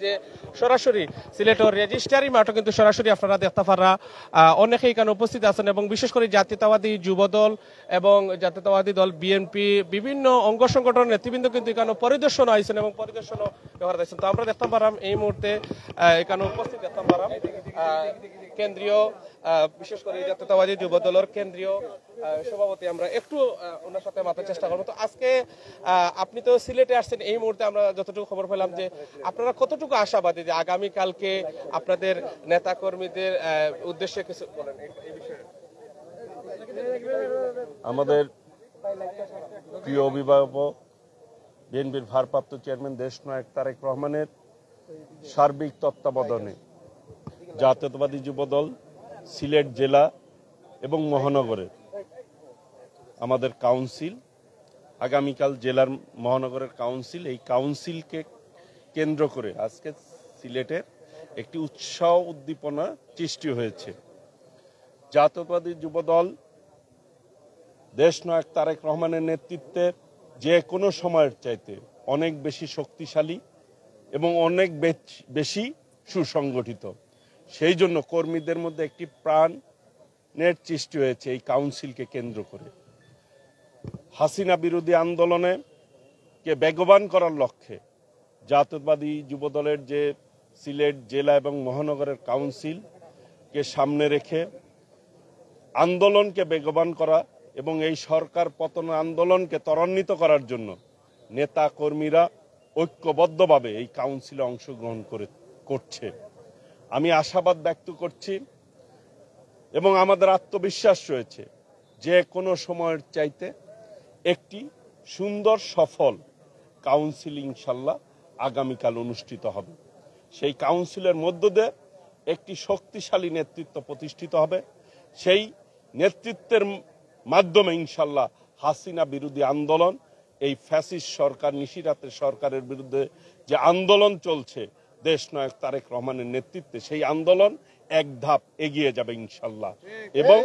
যে সরাসরি সিলেটের রেজিস্ট্রারি মাঠও কিন্তু সরাসরি আপনারা দেখতে পারা অনেকেই এখানে উপস্থিত আছেন এবং বিশেষ করে জাতীয়তাবাদী যুবদল এবং জাতীয়তাবাদী দল বিএনপি বিভিন্ন অঙ্গ সংগঠনের নেতৃবৃন্দ কিন্তু এখানে পরিদর্শন আইছেন এবং পরিদর্শনও ব্যবহার দিয়েছেন। তো আমরা দেখতে পারাম এই মুহূর্তে এখানে উপস্থিত দেখতে পারাম কেন্দ্রীয় বিশেষ করে জাতীয়তাবাদী যুবদলের কেন্দ্রীয় সভাপতি। আমরা একটু ওনার সাথে মাথার চেষ্টা করবো। তো আজকে আপনি তো সিলেটে আসছেন, এই মুহূর্তে আমরা যতটুকু খবর পেলাম যে আপনারা কতটুকু আশাবাদী যে আগামীকালকে আপনাদের নেতা কর্মীদের উদ্দেশ্যে কিছু বলেন এই বিষয়ে। আমাদের প্রিয় অভিভাবক বিএনপির ভারপ্রাপ্ত চেয়ারম্যান দেশনায়ক তারেক রহমানের সার্বিক তত্ত্বাবধানে জাতীয়তাবাদী যুবদল সিলেট জেলা এবং মহানগরের আমাদের কাউন্সিল, আগামীকাল জেলার মহানগরের কাউন্সিল, এই কাউন্সিলকে কেন্দ্র করে আজকে সিলেটের একটি উৎসাহ উদ্দীপনা সৃষ্টি হয়েছে। জাতীয়তাবাদী যুবদল দেশনায়ক তারেক রহমানের নেতৃত্বে যে কোনো সময়ের চাইতে অনেক বেশি শক্তিশালী এবং অনেক বেশি সুসংগঠিত। সেই জন্য কর্মীদের মধ্যে একটি প্রাণের সৃষ্টি হয়েছে এই কাউন্সিলকে কেন্দ্র করে। হাসিনা বিরোধী আন্দোলনে কে বেগবান করার লক্ষ্যে জাতীয়তাবাদী যুবদলের যে সিলেট জেলা এবং মহানগরের কাউন্সিলকে সামনে রেখে আন্দোলনকে বেগবান করা এবং এই সরকার পতন আন্দোলনকে ত্বরান্বিত করার জন্য নেতা কর্মীরা ঐক্যবদ্ধভাবে এই কাউন্সিলে অংশগ্রহণ করছে। আমি আশাবাদ ব্যক্ত করছি এবং আমাদের আত্মবিশ্বাস রয়েছে যে কোনো সময়ের চাইতে একটি সুন্দর সফল কাউন্সিল ইনশাল্লাহ আগামীকাল অনুষ্ঠিত হবে। সেই কাউন্সিলের মধ্য দিয়ে একটি শক্তিশালী নেতৃত্ব প্রতিষ্ঠিত হবে। সেই নেতৃত্বের মাধ্যমে ইনশাল্লাহ হাসিনা বিরোধী আন্দোলন, এই ফ্যাসিস্ট সরকার নিশিরাতের সরকারের বিরুদ্ধে যে আন্দোলন চলছে দেশনায়ক তারেক রহমানের নেতৃত্বে, সেই আন্দোলন এক ধাপ এগিয়ে যাবে ইনশাল্লাহ। এবং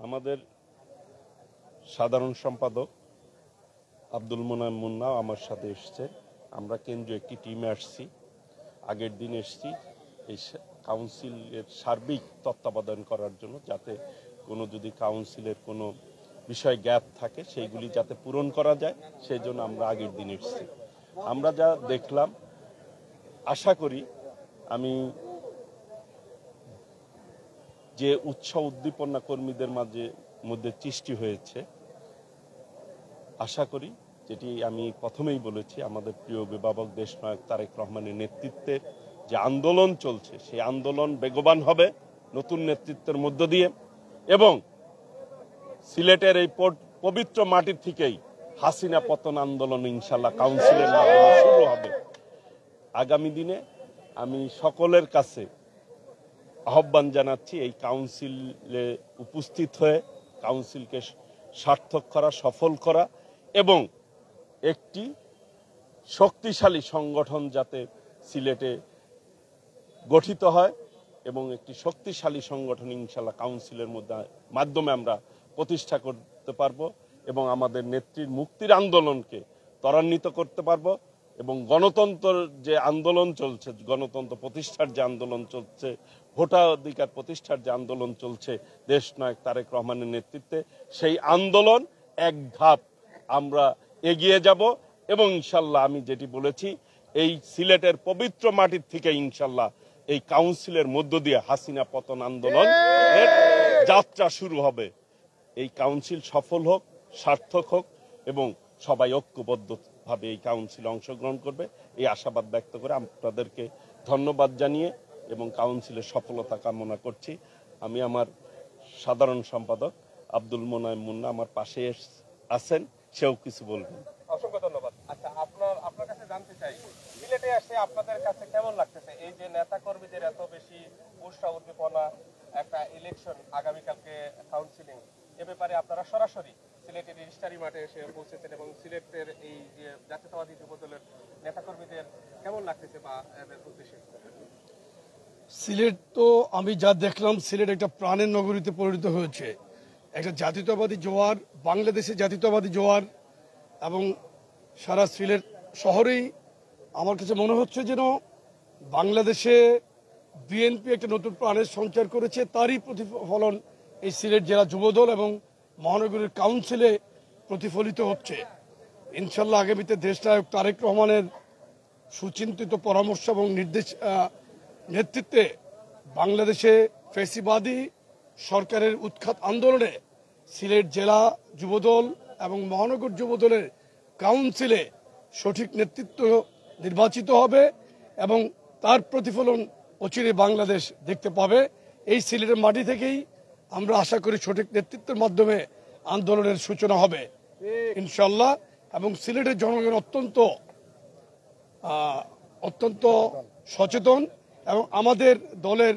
আমাদের সাধারণ সম্পাদক আব্দুল মোনায়েম মুন্না আমার সাথে এসছে। আমরা কেন্দ্রীয় একটি টিমে আসছি, আগের দিন এসছি এই কাউন্সিলের সার্বিক তত্ত্বাবধান করার জন্য, যাতে কোনো যদি কাউন্সিলের কোনো বিষয় গ্যাপ থাকে সেইগুলি যাতে পূরণ করা যায়, সেই জন্য আমরা আগের দিন এসছি। আমরা যা দেখলাম, আশা করি আমি যে উৎসাহ উদ্দীপনা কর্মীদের মধ্যে সৃষ্টি হয়েছে, আশা করি যেটি আমি প্রথমেই বলেছি, আমাদের প্রিয় অভিভাবক দেশনায়ক তারেক রহমানের নেতৃত্বে যে আন্দোলন চলছে সেই আন্দোলন বেগবান হবে নতুন নেতৃত্বের মধ্য দিয়ে এবং সিলেটের এই পবিত্র মাটির থেকেই হাসিনা পতন আন্দোলন ইনশাল্লাহ কাউন্সিলের মাধ্যমে শুরু হবে। আগামী দিনে আমি সকলের কাছে আহ্বান জানাচ্ছি এই কাউন্সিলে উপস্থিত হয়ে কাউন্সিলকে সার্থক করা, সফল করা এবং একটি শক্তিশালী সংগঠন যাতে সিলেটে গঠিত হয় এবং একটি শক্তিশালী সংগঠন ইনশাল্লাহ কাউন্সিলের মাধ্যমে আমরা প্রতিষ্ঠা করতে পারবো এবং আমাদের নেত্রীর মুক্তির আন্দোলনকে ত্বরান্বিত করতে পারবো এবং গণতন্ত্রের যে আন্দোলন চলছে, গণতন্ত্র প্রতিষ্ঠার যে আন্দোলন চলছে, ভোটাধিকার প্রতিষ্ঠার যে আন্দোলন চলছে দেশনায়ক তারেক রহমানের নেতৃত্বে, সেই আন্দোলন এক ধাপ আমরা এগিয়ে যাব এবং ইনশাল্লাহ আমি যেটি বলেছি, এই সিলেটের পবিত্র মাটির থেকে ইনশাল্লাহ এই কাউন্সিলের মধ্য দিয়ে হাসিনা পতন আন্দোলনের যাত্রা শুরু হবে। এই কাউন্সিল সফল হোক, সার্থক হোক এবং সবাই ঐক্যবদ্ধভাবে এই কাউন্সিলে অংশগ্রহণ করবে, এই আশাবাদ ব্যক্ত করে আপনাদেরকে ধন্যবাদ জানিয়ে এবং কাউন্সিলের সফলতা কামনা করছি। আমি আমার সাধারণ সম্পাদক আব্দুল মোনায়েম মুন্না আমার পাশে আছেন, সেও কিছু বলবেন। অসংখ্য ধন্যবাদ। আচ্ছা, আপনার কাছে জানতে চাই, সিলেটে এসে আপনাদের কাছে কেমন লাগতেছে এই যে নেতা কর্মীদের এত বেশি উৎসাহ উদ্দীপনা একটা ইলেকশন আগামীকালকে কাউন্সিলিং, এ ব্যাপারে আপনারা সরাসরি সিলেটের রেজিস্ট্রারি মাঠে এসে পৌঁছেছেন এবং সিলেটের এই যে জাতীয়তাবাদী যুব দলের নেতাকর্মীদের কেমন লাগতেছে বা এদের উদ্দেশ্যে? সিলেট তো আমি যা দেখলাম, সিলেট একটা প্রাণের নগরীতে পরিণত হয়েছে। একটা জাতীয়তাবাদী জোয়ার, বাংলাদেশের জাতীয়তাবাদী জোয়ার, এবং সারা সিলেট শহরেই আমার কাছে মনে হচ্ছে যেন বাংলাদেশে বিএনপি একটা নতুন প্রাণের সঞ্চার করেছে। তারই প্রতিফলন এই সিলেট জেলা যুবদল এবং মহানগরীর কাউন্সিলে প্রতিফলিত হচ্ছে। ইনশাল্লাহ আগামীতে দেশনায়ক তারেক রহমানের সুচিন্তিত পরামর্শ এবং নেতৃত্বে বাংলাদেশে ফ্যাসিবাদী সরকারের উৎখাত আন্দোলনে সিলেট জেলা যুবদল এবং মহানগর যুবদলের কাউন্সিলে সঠিক নেতৃত্ব নির্বাচিত হবে এবং তার প্রতিফলন অচিরে বাংলাদেশ দেখতে পাবে। এই সিলেটের মাটি থেকেই আমরা আশা করি সঠিক নেতৃত্বের মাধ্যমে আন্দোলনের সূচনা হবে ইনশাল্লাহ। এবং সিলেটের জনগণ অত্যন্ত সচেতন এবং আমাদের দলের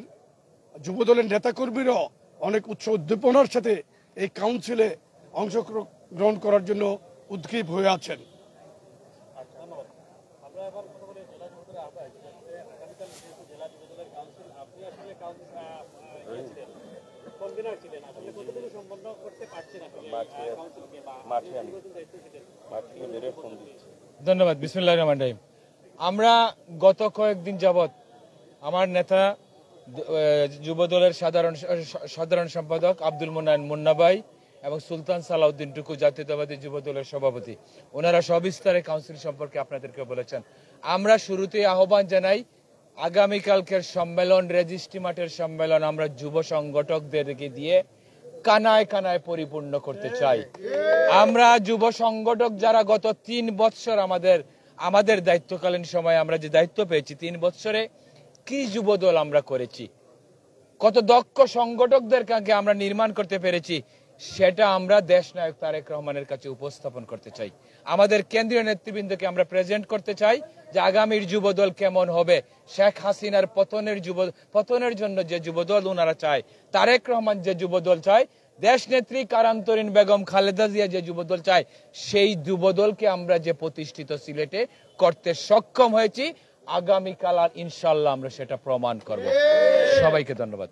যুবদলের নেতাকর্মীরাও অনেক উৎসাহ উদ্দীপনার সাথে এই কাউন্সিলে অংশগ্রহণ করার জন্য উদ্গ্রীব হয়ে আছেন। ধন্যবাদ। বিসমিল্লাহির রহমানির রহিম। আমরা গত কয়েকদিন যাবৎ আমার নেতা যুবদলের সাধারণ সম্পাদক আব্দুল মোনায়েন মুন্না ভাই এবং সুলতান সালাউদ্দিন টুকু জাতীয়তাবাদী যুবদলের সভাপতি, ওনারা সবিস্তারে কাউন্সিল সম্পর্কে আপনাদেরকে বলেছেন। আমরা শুরুতেই আহ্বান জানাই, আগামীকালকের সম্মেলন, রেজিস্ট্রি মাঠের সম্মেলন আমরা যুব সংগঠকদেরকে দিয়ে কানায় কানায় পরিপূর্ণ করতে চাই। আমরা যুব সংগঠক যারা গত 3 বৎসর আমাদের দায়িত্বকালীন সময়ে আমরা যে দায়িত্ব পেয়েছি, 3 বৎসরে কি যুবদল আমরা করেছি, কত দক্ষ সংগঠকদেরকে আমরা নির্মাণ করতে পেরেছি, সেটা আমরা দেশনায়ক তারেক রহমানের কাছে উপস্থাপন করতে চাই। আমাদের কেন্দ্রীয় নেতৃবৃন্দকে আমরা প্রেজেন্ট করতে চাই যে আগামীর যুবদল কেমন হবে। শেখ হাসিনার পতনের জন্য যে যুবদল ওনারা চায়, তারেক রহমান যে যুবদল চায়, দেশ নেত্রী কারান্তরীণ বেগম খালেদা জিয়া যে যুবদল চায়, সেই যুবদলকে আমরা যে প্রতিষ্ঠিত সিলেটে করতে সক্ষম হয়েছি, আগামীকাল আর ইনশাল্লাহ আমরা সেটা প্রমাণ করব। সবাইকে ধন্যবাদ।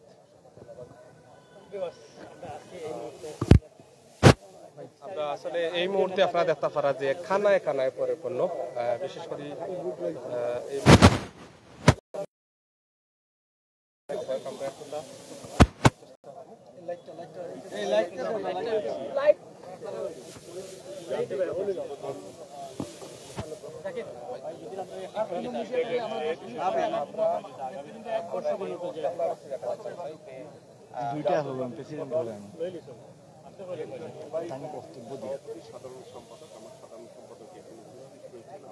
আমরা আসলে এই মুহূর্তে আপনারা দেখতে পারা যে খানায় খানায় পরিপূর্ণ, বিশেষ করে দুইটা হবে প্রেসিডেন্ট হলেন সাধারণ সম্পাদক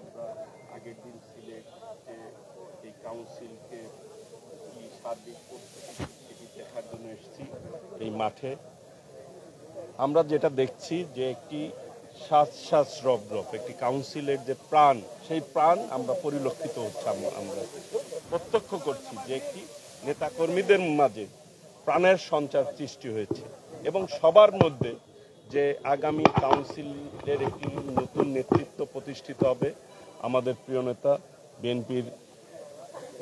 আমরা আগের দিন সিলেটে এই কাউন্সিলকে কি সার্বিক সেটি দেখার জন্য এসেছি এই মাঠে। আমরা যেটা দেখছি যে একটি শ্বাস রব একটি কাউন্সিলের যে প্রাণ, সেই প্রাণ আমরা পরিলক্ষিত হচ্ছে। আমরা প্রত্যক্ষ করছি যে একটি নেতাকর্মীদের মাঝে প্রাণের সঞ্চার সৃষ্টি হয়েছে এবং সবার মধ্যে যে আগামী কাউন্সিলের একটি নতুন নেতৃত্ব প্রতিষ্ঠিত হবে। আমাদের প্রিয় নেতা বিএনপির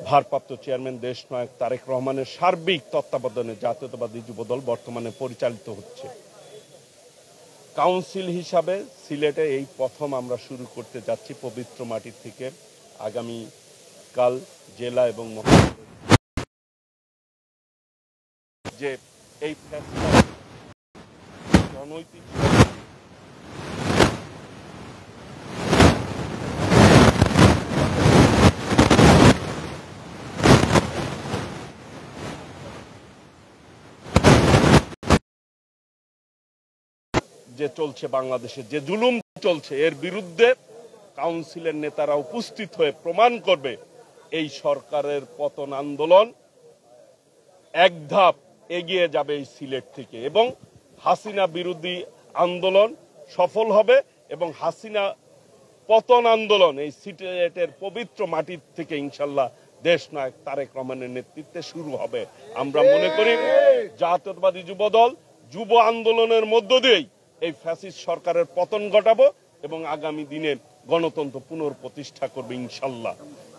ভারপ্রাপ্ত চেয়ারম্যান দেশনায়ক তারেক রহমানের সার্বিক তত্ত্বাবধানে জাতীয়তাবাদী যুবদল বর্তমানে পরিচালিত হচ্ছে। কাউন্সিল হিসাবে সিলেটে এই প্রথম আমরা শুরু করতে যাচ্ছি পবিত্র মাটি থেকে। আগামী কাল জেলা এবং যে এই জনৈতিক যে চলছে, বাংলাদেশে যে জুলুম চলছে, এর বিরুদ্ধে কাউন্সিলের নেতারা উপস্থিত হয়ে প্রমাণ করবে এই সরকারের পতন আন্দোলন এক ধাপ এগিয়ে যাবে এই সিলেট থেকে এবং হাসিনা বিরোধী আন্দোলন সফল হবে এবং হাসিনা পতন আন্দোলন এই সিলেটের পবিত্র মাটির থেকে ইনশাল্লাহ দেশনায়ক তারেক রহমানের নেতৃত্বে শুরু হবে। আমরা মনে করি জাতীয়তাবাদী যুবদল যুব আন্দোলনের মধ্য দিয়েই এই ফ্যাসিস্ট সরকারের পতন ঘটাবো এবং আগামী দিনে গণতন্ত্র পুনঃপ্রতিষ্ঠা করবে ইনশাল্লাহ।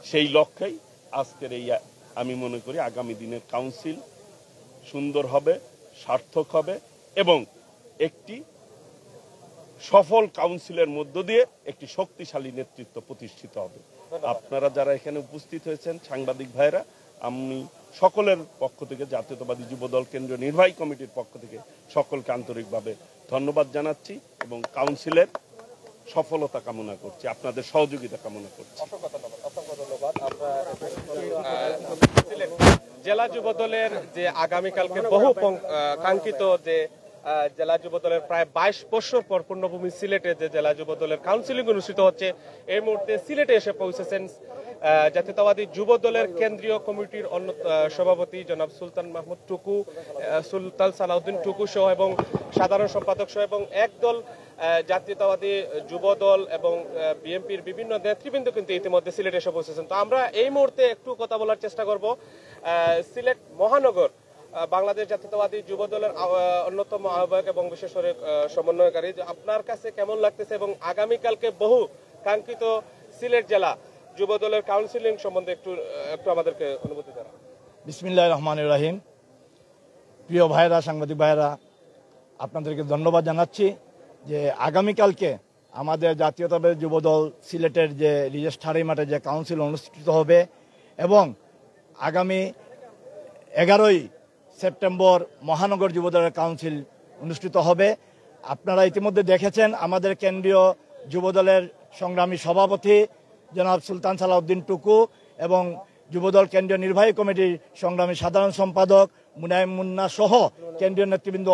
সেই লক্ষ্যেই আজকের এই আমি মনে করি আগামী দিনের কাউন্সিল সুন্দর হবে, সার্থক হবে এবং একটি সফল কাউন্সিলের মধ্য দিয়ে একটি শক্তিশালী নেতৃত্ব প্রতিষ্ঠিত হবে। আপনারা যারা এখানে উপস্থিত হয়েছেন, সাংবাদিক ভাইরা, আমি সকলের পক্ষ থেকে, জাতীয়তাবাদী যুবদল কেন্দ্রীয় নির্বাহী কমিটির পক্ষ থেকে সকলকে আন্তরিকভাবে ধন্যবাদ জানাচ্ছি এবং কাউন্সিলের সফলতা কামনা করছি, আপনাদের সহযোগিতা কামনা করছি। জেলা যুবদলের যে আগামীকালকে বহু কাঙ্ক্ষিত যে জেলা যুবদলের প্রায় 22 বছর পর পূর্ণভূমি সিলেটে যে জেলা যুবদলের কাউন্সিলিং অনুষ্ঠিত হচ্ছে, এই মুহূর্তে সিলেটে এসে পৌঁছেছেন জাতীয়তাবাদী যুবদলের কেন্দ্রীয় কমিটির সভাপতি জনাব সুলতান মাহমুদ টুকু, সুলতান সালাউদ্দিন টুকু সহ এবং সাধারণ সম্পাদক সহ এবং একদল জাতীয়তাবাদী যুবদল এবং বিএনপির বিভিন্ন নেতৃবৃন্দ কিন্তু ইতিমধ্যে সিলেটে এসে পৌঁছেছেন। তো আমরা এই মুহূর্তে একটু কথা বলার চেষ্টা করব সিলেট মহানগর বাংলাদেশ জাতীয়তাবাদী যুবদলের অন্যতম আহ্বায়ক এবং বিশেষ করে সমন্বয়কারী, আপনার কাছে কেমন লাগতেছে এবং আগামীকালকে বহু কাঙ্ক্ষিত সিলেট জেলা যুবদলের কাউন্সিলিং সম্বন্ধে একটু আমাদেরকে অনুভূতি জানান। বিসমিল্লাহির রহমানির রহিম। প্রিয় ভাইরা, সাংবাদিক ভাইরা, আপনাদেরকে ধন্যবাদ জানাচ্ছি যে আগামীকালকে আমাদের জাতীয়তাবাদী যুবদল সিলেটের যে রিজেস্ট্রারি মাঠে যে কাউন্সিল অনুষ্ঠিত হবে এবং আগামী 11ই সেপ্টেম্বর মহানগর যুবদলের কাউন্সিল অনুষ্ঠিত হবে। আপনারা ইতিমধ্যে দেখেছেন আমাদের কেন্দ্রীয় যুবদলের সংগ্রামী সভাপতি জনাব সুলতান সালাউদ্দিন টুকু এবং যুবদল কেন্দ্রীয় নির্বাহী কমিটির সংগ্রামী সাধারণ সম্পাদক মুনায়েম মুন্না সহ কেন্দ্রীয় নেতৃবৃন্দ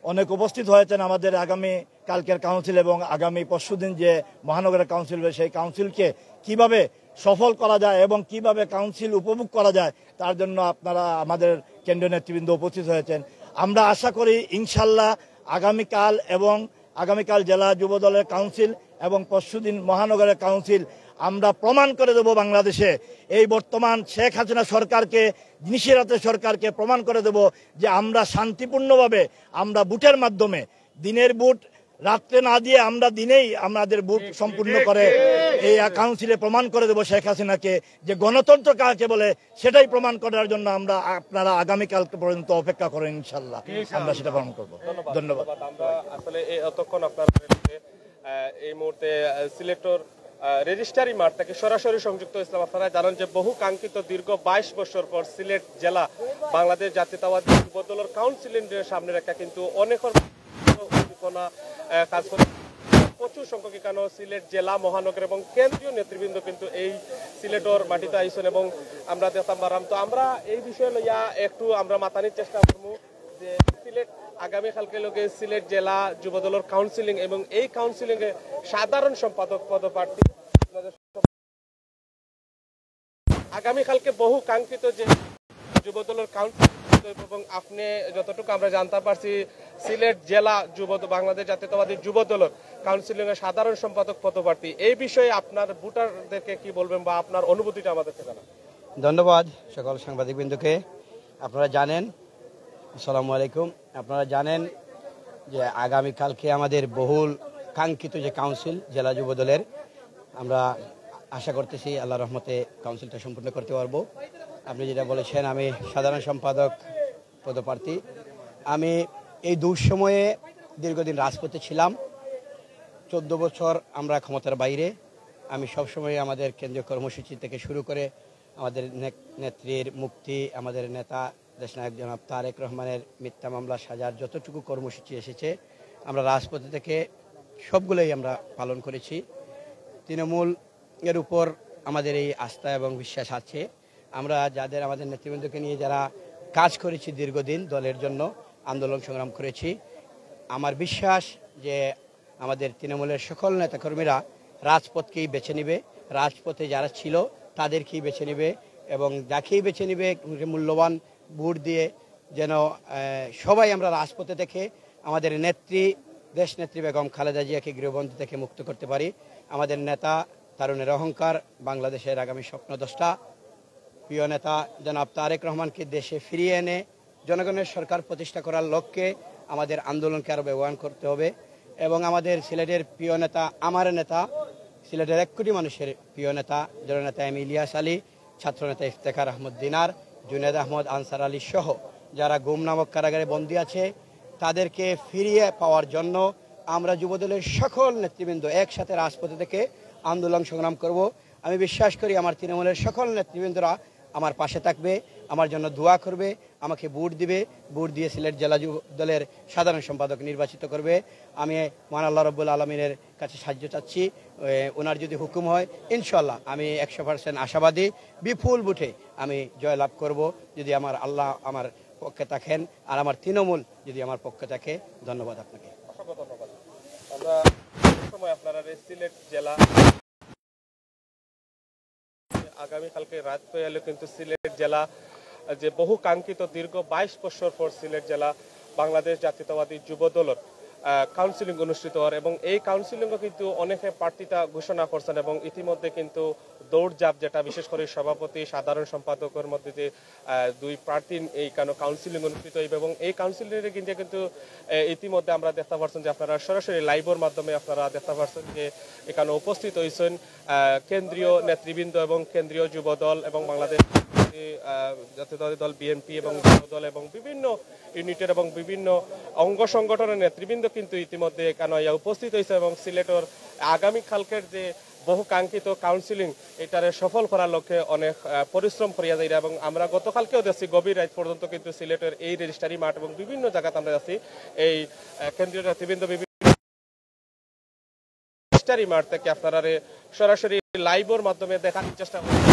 অনেক উপস্থিত হয়েছেন আমাদের আগামী কালকের কাউন্সিল এবং আগামী পরশুদিন যে মহানগরের কাউন্সিল হবে সেই কাউন্সিলকে কিভাবে সফল করা যায় এবং কিভাবে কাউন্সিল উপভোগ করা যায় তার জন্য আপনারা আমাদের কেন্দ্রীয় নেতৃবৃন্দ উপস্থিত হয়েছেন। আমরা আশা করি ইনশাল্লাহ আগামীকাল জেলা যুবদলের কাউন্সিল এবং পরশুদিন মহানগরের কাউন্সিল আমরা প্রমাণ করে দেব বাংলাদেশে এই বর্তমান শেখ হাসিনা সরকারকে, নিশিরাতে সরকারকে প্রমাণ করে দেব যে আমরা শান্তিপূর্ণভাবে আমরা ভোটের মাধ্যমে দিনের ভোট রাত্রে না দিয়ে আমরা দিনেই আমাদের ভোট সম্পূর্ণ করে এই কাউন্সিলে প্রমাণ করে দেব শেখ হাসিনাকে যে গণতন্ত্র কাকে বলে, সেটাই প্রমাণ করার জন্য আপনারা আগামীকাল পর্যন্ত অপেক্ষা করেন, ইনশাল্লাহ আমরা সেটা প্রমাণ করব। ধন্যবাদ। আমরা আসলে এতক্ষণ আপনার এই মুহূর্তে সিলেক্টর রেজিস্ট্রারি মাঠ থেকে সরাসরি সংযুক্ত ইসলাম। আপনারা জানেন যে বহু কাঙ্ক্ষিত দীর্ঘ 22 বছর পর সিলেট জেলা বাংলাদেশ জাতীয়তাবাদী যুবদলের কাউন্সিলিং সামনে রেখা কিন্তু অনেক কাজ করে প্রচুর সংখ্যক এখানে সিলেট জেলা মহানগর এবং কেন্দ্রীয় নেতৃবৃন্দ কিন্তু এই সিলেটর মাটিতে আইসেন এবং আমরা দেখতাম পারাম। তো আমরা এই বিষয়ে লইয়া একটু আমরা মাতানির চেষ্টা করবো যে সিলেট আগামীকালকে লোকে সিলেট জেলা যুবদলের কাউন্সিলিং এবং এই কাউন্সিলিং এ সাধারণ সম্পাদক পদপ্রার্থী আগামীকালকে বহু কাঙ্ক্ষিত যে যুবদলের কাউন্সিল এবং আপনি যতটুকু আমরা জানতে পারছি সিলেট জেলা বাংলাদেশ জাতীয়তাবাদী যুবদলের কাউন্সিলিং এর সাধারণ সম্পাদক পদপ্রার্থী, এই বিষয়ে আপনার ভোটারদেরকে কি বলবেন বা আপনার অনুভূতিটা আমাদেরকে জানান। ধন্যবাদ সকল সাংবাদিকবৃন্দকে। আপনারা জানেন, আসসালামু আলাইকুম, আপনারা জানেন যে আগামীকালকে আমাদের বহুল কাঙ্ক্ষিত যে কাউন্সিল জেলা যুবদলের, আমরা আশা করতেছি আল্লাহর রহমতে কাউন্সিলটা সম্পূর্ণ করতে পারবো। আপনি যেটা বলেছেন, আমি সাধারণ সম্পাদক পদপ্রার্থী। আমি এই দুঃসময়ে দীর্ঘদিন রাজপথে ছিলাম, 14 বছর আমরা ক্ষমতার বাইরে। আমি সবসময় আমাদের কেন্দ্রীয় কর্মসূচি থেকে শুরু করে আমাদের নেত্রীর মুক্তি, আমাদের নেতা দেশনায়ক জনাব তারেক রহমানের মিথ্যা মামলা সাজার যতটুকু কর্মসূচি এসেছে আমরা রাজপথে থেকে সবগুলোই আমরা পালন করেছি। তৃণমূল এর উপর আমাদের এই আস্থা এবং বিশ্বাস আছে। আমরা আমাদের নেতৃবৃন্দকে নিয়ে যারা কাজ করেছি দীর্ঘদিন, দলের জন্য আন্দোলন সংগ্রাম করেছি, আমার বিশ্বাস যে আমাদের তৃণমূলের সকল নেতাকর্মীরা রাজপথকেই বেছে নেবে, রাজপথে যারা ছিল তাদেরকেই বেছে নেবে এবং যাকেই বেছে নেবে মূল্যবান ভোট দিয়ে যেন সবাই আমরা রাজপথে দেখে আমাদের নেত্রী, দেশনেত্রী বেগম খালেদা জিয়াকে গৃহবন্দী থেকে মুক্ত করতে পারি। আমাদের নেতা, তারুণের অহংকার, বাংলাদেশের আগামী স্বপ্নদ্রষ্টা, প্রিয় নেতা জনাব তারেক রহমানকে দেশে ফিরিয়ে এনে জনগণের সরকার প্রতিষ্ঠা করার লক্ষ্যে আমাদের আন্দোলনকে আরও ব্যবহার করতে হবে এবং আমাদের সিলেটের প্রিয় নেতা, আমার নেতা, সিলেটের 1 কোটি মানুষের প্রিয় নেতা জননেতা এম ইলিয়াস আলী, ছাত্রনেতা ইফতেখার আহমদ দিনার, জুনেদ আহমদ, আনসার আলী সহ যারা গুম নামক কারাগারে বন্দী আছে তাদেরকে ফিরিয়ে পাওয়ার জন্য আমরা যুবদলের সকল নেতৃবৃন্দ একসাথে রাজপথে থেকে আন্দোলন সংগ্রাম করব। আমি বিশ্বাস করি আমার তৃণমূলের সকল নেতৃবৃন্দরা আমার পাশে থাকবে, আমার জন্য দোয়া করবে, আমাকে ভোট দিবে, ভোট দিয়ে সিলেট জেলা যুব দলের সাধারণ সম্পাদক নির্বাচিত করবে। আমি মহান আল্লাহ রাব্বুল আলামিনের কাছে সাহায্য চাচ্ছি, ওনার যদি হুকুম হয় ইনশাল্লাহ আমি 100% আশাবাদী বিপুল ভোটে আমি জয়লাভ করব যদি আমার আল্লাহ আমার পক্ষে থাকেন আর আমার তৃণমূল যদি আমার পক্ষে থাকে। ধন্যবাদ আপনাকে। অসংখ্য ধন্যবাদ। আমরা সময় আপনারা সিলেট জেলা আগামীকালকে রাত হয়ে এলে কিন্তু সিলেট জেলা যে বহু কাঙ্ক্ষিত দীর্ঘ 22 বছর পর সিলেট জেলা বাংলাদেশ জাতীয়তাবাদী যুব দলের কাউন্সিলিং অনুষ্ঠিত হওয়ার এবং এই কাউন্সিলিংও কিন্তু অনেকে প্রার্থিতা ঘোষণা করছেন এবং ইতিমধ্যে কিন্তু দৌড়ঝাঁপ যেটা বিশেষ করে সভাপতি সাধারণ সম্পাদকের মধ্যে যে 2 প্রার্থী এই কাউন্সিলিং অনুষ্ঠিত হইবে এবং এই কাউন্সিলিংয়ে কিন্তু ইতিমধ্যে আমরা দেখতে পাচ্ছেন যে আপনারা সরাসরি লাইভের মাধ্যমে আপনারা দেখতে পাচ্ছেন যে এখানে উপস্থিত হয়েছেন কেন্দ্রীয় নেতৃবৃন্দ এবং কেন্দ্রীয় যুব দল এবং বাংলাদেশ জাতীয়তাবাদী দল বিএনপি এবং যুব দল এবং বিভিন্ন ইউনিটের এবং বিভিন্ন অঙ্গ সংগঠনের নেতৃবৃন্দ কিন্তু ইতিমধ্যে এখানে উপস্থিত হয়েছে এবং সিলেটের আগামীকালকের যে বহু কাঙ্ক্ষিত কাউন্সিলিং এটারে সফল করার লক্ষ্যে অনেক পরিশ্রম করিয়া যায় এবং আমরা গতকালকেও দেখছি গভীর রাত পর্যন্ত কিন্তু সিলেটের এই রেজিস্ট্রারি মাঠ এবং বিভিন্ন জায়গাতে আমরা যাচ্ছি এই কেন্দ্রীয় নেতৃবৃন্দ বিভিন্ন রেজিস্ট্রারি মাঠ থেকে আপনারা সরাসরি লাইভের মাধ্যমে দেখার চেষ্টা করছি।